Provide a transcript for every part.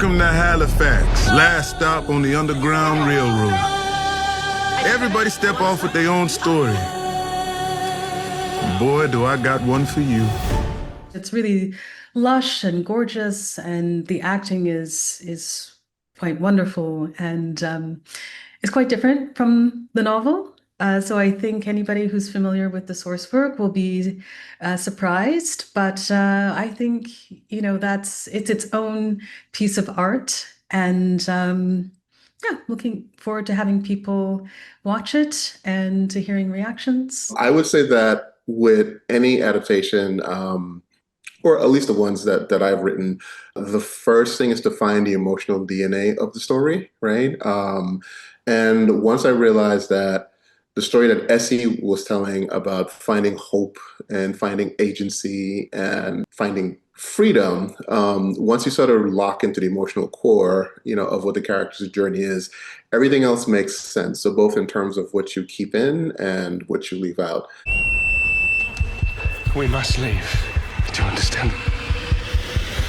Welcome to Halifax, last stop on the Underground Railroad. Everybody step off with their own story. Boy, do I got one for you. It's really lush and gorgeous, and the acting is quite wonderful, and it's quite different from the novel. So I think anybody who's familiar with the source work will be surprised, but I think it's its own piece of art, and yeah, looking forward to having people watch it and to hearing reactions. I would say that with any adaptation, or at least the ones that I've written, the first thing is to find the emotional DNA of the story, right? And once I realized that the story that Essie was telling about finding hope and finding agency and finding freedom, once you sort of lock into the emotional core, of what the character's journey is, everything else makes sense. So both in terms of what you keep in and what you leave out. We must leave. Do you understand?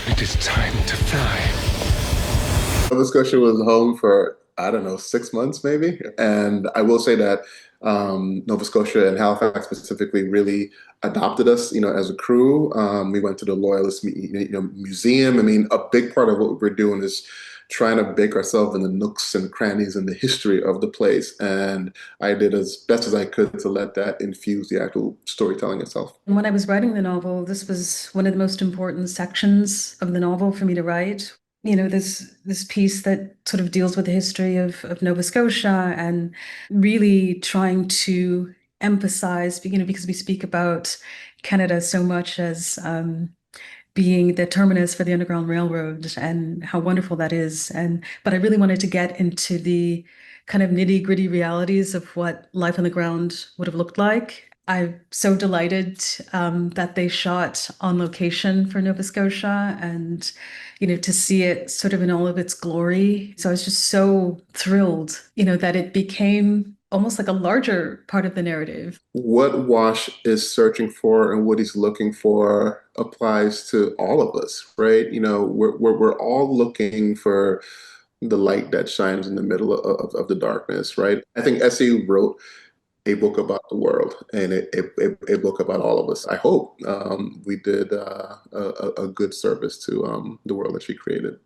It is time to fly. Nova Scotia was home for, I don't know, 6 months maybe. And I will say that Nova Scotia and Halifax specifically really adopted us, as a crew. We went to the Loyalist Museum. I mean, a big part of what we're doing is trying to bake ourselves in the nooks and crannies in the history of the place. And I did as best as I could to let that infuse the actual storytelling itself. And when I was writing the novel, this was one of the most important sections of the novel for me to write. This piece that sort of deals with the history of Nova Scotia and really trying to emphasize, because we speak about Canada so much as being the terminus for the Underground Railroad and how wonderful that is. But I really wanted to get into the kind of nitty-gritty realities of what life on the ground would have looked like. I'm so delighted that they shot on location for Nova Scotia and, to see it sort of in all of its glory. So I was just so thrilled, that it became almost like a larger part of the narrative. What Wash is searching for and what he's looking for applies to all of us, right? We're all looking for the light that shines in the middle of the darkness, right? I think Essie wrote a book about the world and a book about all of us. I hope we did a good service to the world that she created.